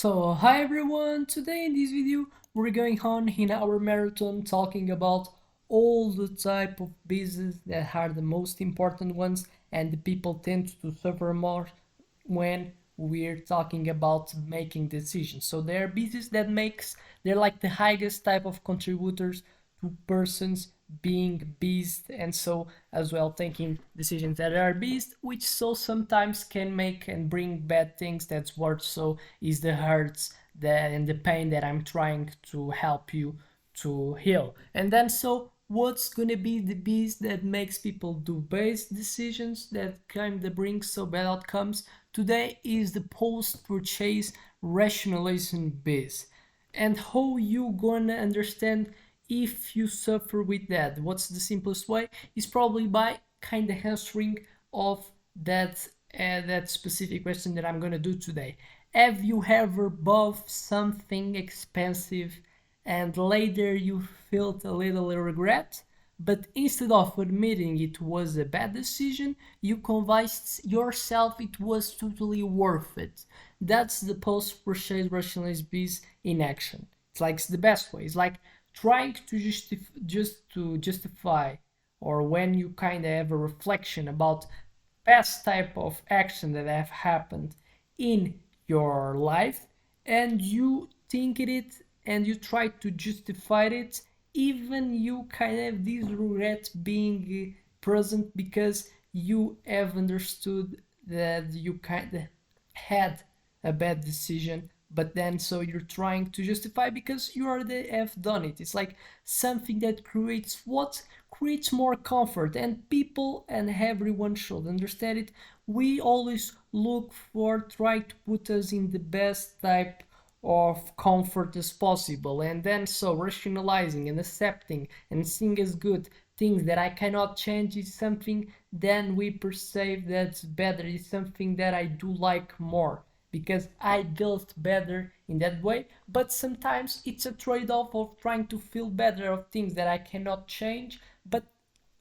Hi everyone, today in this video we're going on in our marathon talking about all the type of business that are the most important ones and the people tend to suffer more when we're talking about making decisions. So there are business that they're like the highest type of contributors to persons being beast and so as well taking decisions that are beast, which so sometimes can make and bring bad things. That's what so is the hurts that and the pain that I'm trying to help you to heal. And then so what's gonna be the beast that makes people do base decisions that kind of brings so bad outcomes? Today is the post-purchase rationalization bias. And how you gonna understand if you suffer with that? What's the simplest way? Is probably by kind of answering of that specific question that I'm gonna do today. Have you ever bought something expensive and later you felt a little regret? But instead of admitting it was a bad decision, you convinced yourself it was totally worth it. That's the post-purchase rationalization piece in action. It's like it's the best way. It's like trying to justify, or when you kind of have a reflection about past type of action that have happened in your life, and you think it and you try to justify it, even you kind of have this regret being present because you have understood that you kind of had a bad decision, but then so you're trying to justify because you already have done it. It's like something that creates more comfort, and people and everyone should understand it. We always look for try to put us in the best type of comfort as possible, and then so rationalizing and accepting and seeing as good things that I cannot change is something then we perceive that's better, is something that I do like more because I built better in that way. But sometimes it's a trade-off of trying to feel better of things that I cannot change, but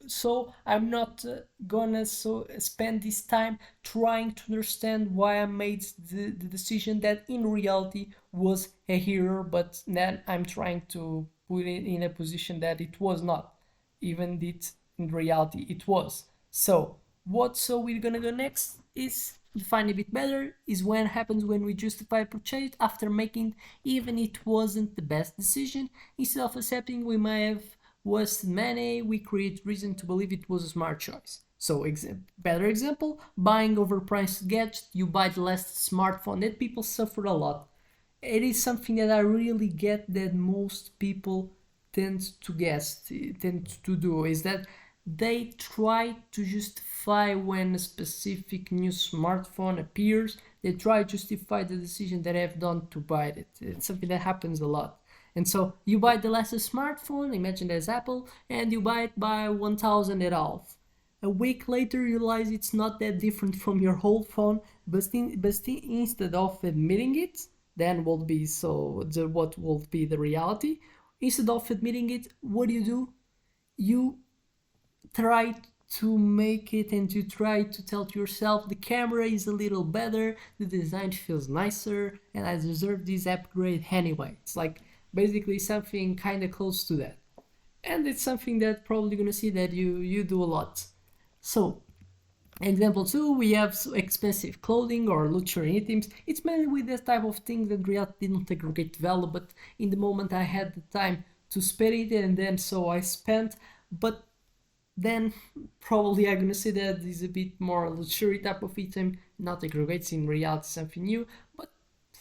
so I'm not gonna so spend this time trying to understand why I made the decision that in reality was a hero, but then I'm trying to put it in a position that it was not, even it in reality it was. So what so we're gonna go next is define a bit better is when happens when we justify purchase after making even it wasn't the best decision. Instead of accepting we might have wasted money, we create reason to believe it was a smart choice. So better example, buying overpriced gadget, you buy the last smartphone that people suffer a lot. It is something that I really get that most people tend to do is that they try to justify when a specific new smartphone appears. They try to justify the decision that they've done to buy it. It's something that happens a lot. And so you buy the latest smartphone, imagine there's Apple, and you buy it by 1000 at half. A week later, you realize it's not that different from your old phone, instead of admitting it, then will be what will be the reality. Instead of admitting it, what do? You try to make it and you try to tell to yourself the camera is a little better, the design feels nicer, and I deserve this upgrade anyway. It's like basically something kind of close to that. And it's something that probably gonna see that you do a lot. So example 2, we have expensive clothing or luxury items. It's mainly with this type of thing that reality didn't aggregate value, but in the moment I had the time to spend it, and then so I spent. But then probably I'm gonna say that is a bit more luxury type of item, not aggregates in reality something new, but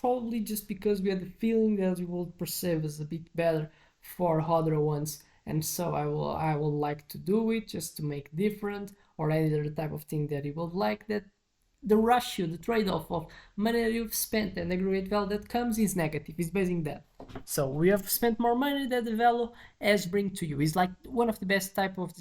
probably just because we had the feeling that we will perceive as a bit better for other ones, and so I will like to do it just to make different, or any other type of thing that you would like. That the ratio, the trade-off of money that you've spent and aggregate value that comes is negative. Is basing that. So we have spent more money than the value has bring to you. It's like one of the best type of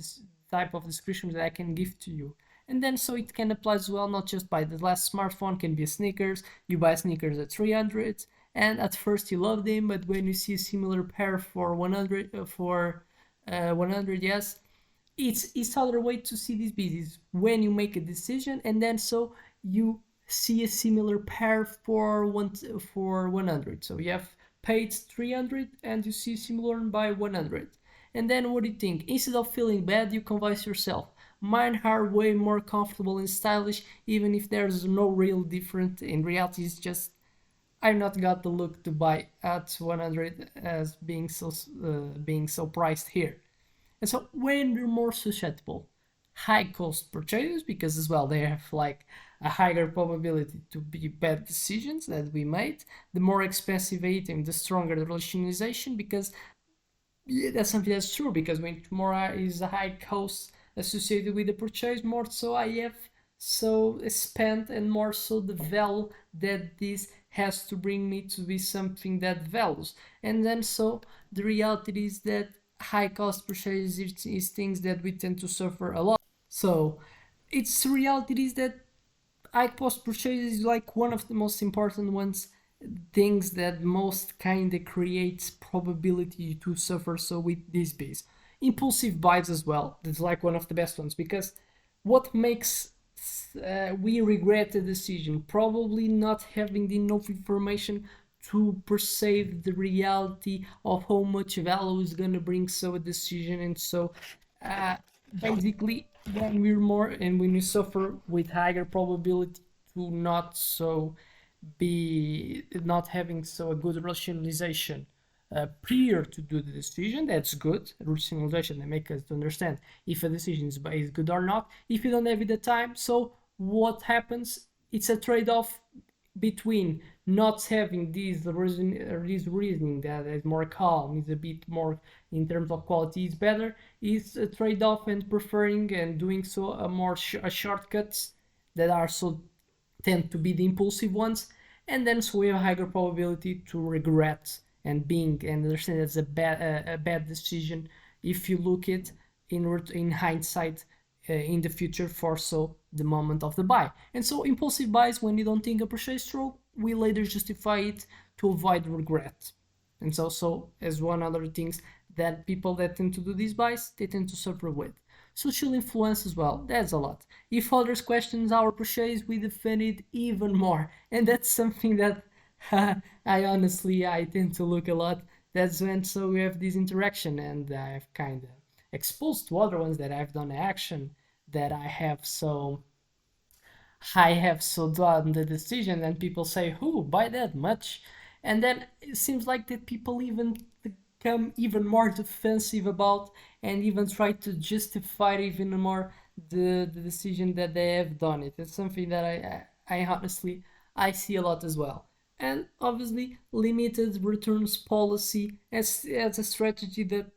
descriptions that I can give to you. And then so it can apply as well, not just by the last smartphone, can be sneakers. You buy sneakers at 300 and at first you love them, but when you see a similar pair for 100, yes, it's other way to see this business when you make a decision and then so you see a similar pair for 100. So you have paid 300 and you see similar by 100. And then what do you think? Instead of feeling bad, you convince yourself. Mine are way more comfortable and stylish, even if there's no real difference. In reality, it's just I've not got the look to buy at 100 as being so priced here. And so when we're more susceptible, high cost purchases, because as well they have like a higher probability to be bad decisions that we made, the more expensive item, the stronger the rationalization, because yeah, that's something that's true, because when more is a high cost associated with the purchase, more so I have so spent, and more so the value that this has to bring me to be something that values. And then so the reality is that high cost purchases is things that we tend to suffer a lot. So it's reality is that high cost purchase is like one of the most important ones, things that most kind of creates probability to suffer. So with this base impulsive buys as well, that's like one of the best ones, because what makes we regret the decision, probably not having enough information to perceive the reality of how much value is going to bring so a decision. And so uh, basically when we're more and when we suffer with higher probability to not so be not having so a good rationalization prior to do the decision. That's good rationalization that make us to understand if a decision is good or not. If you don't have the time, so what happens, it's a trade-off between not having this reasoning that is more calm, is a bit more in terms of quality is better, is a trade-off, and preferring and doing so a more shortcuts that are so tend to be the impulsive ones. And then so we have a higher probability to regret and being and understand that's a bad decision if you look it in hindsight in the future for so the moment of the buy. And so impulsive buys, when you don't think a purchase through, we later justify it to avoid regret. And so as one other things that people that tend to do these buys, they tend to suffer with. Social influence as well, that's a lot. If others question our purchase, we defend it even more. And that's something that I tend to look a lot. That's when so we have this interaction, and I've kind of exposed to other ones that I've done action that I have so done the decision, and people say, "Who buy that much?" And then it seems like that people even become even more defensive about and even try to justify even more the decision that they have done it. It's something that I honestly I see a lot as well. And obviously, limited returns policy as a strategy that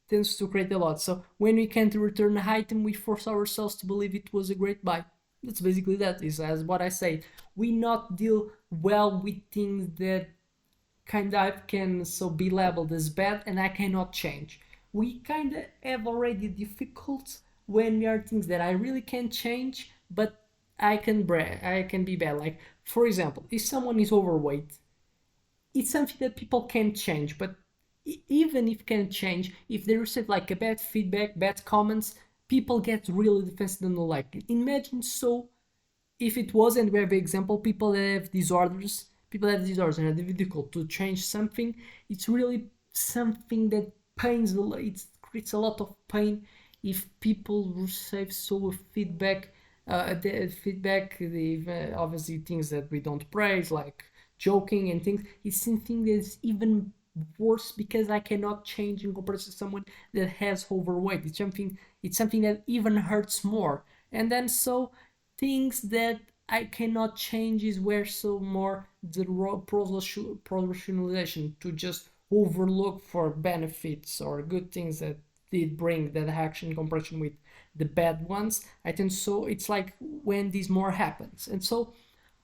tends to create a lot. So when we can't return an item, we force ourselves to believe it was a great buy. That's basically that. Is as what I say. We not deal well with things that kind of can so be labeled as bad and I cannot change. We kind of have already difficult when there are things that I really can't change, but I can be bad. Like for example, if someone is overweight, it's something that people can change, but even if can change, if they receive like a bad feedback, bad comments, people get really defensive and don't like it. Imagine so if it was, and we have example, people have disorders and are difficult to change something. It's really something that pains it creates a lot of pain if people receive so feedback. The feedback, obviously things that we don't praise, like joking and things. It's something that's even worse because I cannot change in comparison to someone that has overweight. It's something that even hurts more. And then so things that I cannot change is where so more the proportionalization to just overlook for benefits or good things that did bring that action comparison with the bad ones. I think so it's like when this more happens. And so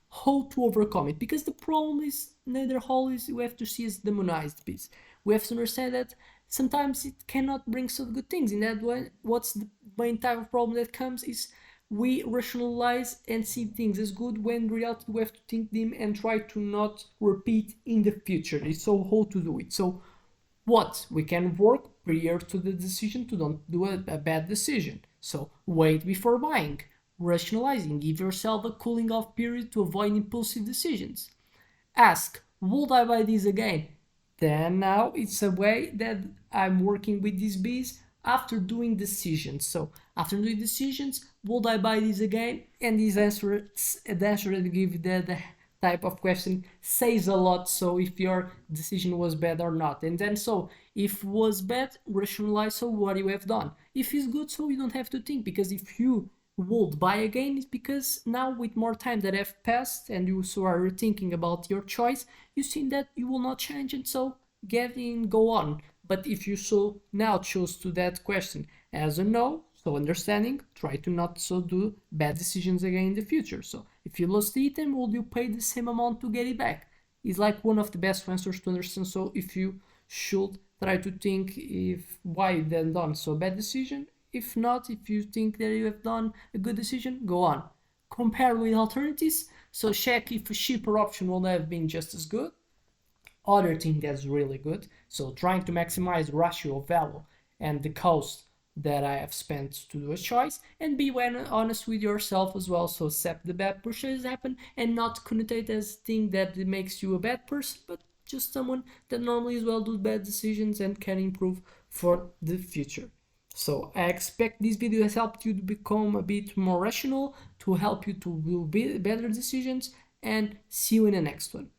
how to overcome it, because the problem is neither always we have to see as demonized piece. We have to understand that sometimes it cannot bring so good things. In that way, what's the main type of problem that comes is we rationalize and see things as good when in reality we have to think them and try to not repeat in the future. It's so how to do it. So what we can work prior to the decision to don't do a bad decision. So wait before buying, rationalizing. Give yourself a cooling off period to avoid impulsive decisions. Ask, would I buy this again? Then now it's a way that I'm working with these bees after doing decisions. So after doing decisions, would I buy this again? And this answer, the answer that you give the type of question says a lot. So if your decision was bad or not, and then so if was bad, rationalize so what you have done. If it's good, so you don't have to think, because if you would buy again, it's because now with more time that have passed and you so are rethinking about your choice, you see that you will not change, and so get in, go on. But if you so now choose to that question as a no, so understanding, try to not so do bad decisions again in the future. So if you lost the item, will you pay the same amount to get it back? Is like one of the best answers to understand. So if you should try to think if why you then done so bad decision. If not, if you think that you have done a good decision, go on. Compare with alternatives. So check if a cheaper option will have been just as good. Other thing that's really good. So trying to maximize ratio of value and the cost that I have spent to do a choice, and be when honest with yourself as well. So accept the bad purchase happen and not connotate as thing that it makes you a bad person, but just someone that normally as well do bad decisions and can improve for the future. So I expect this video has helped you to become a bit more rational, to help you to do better decisions, and see you in the next one.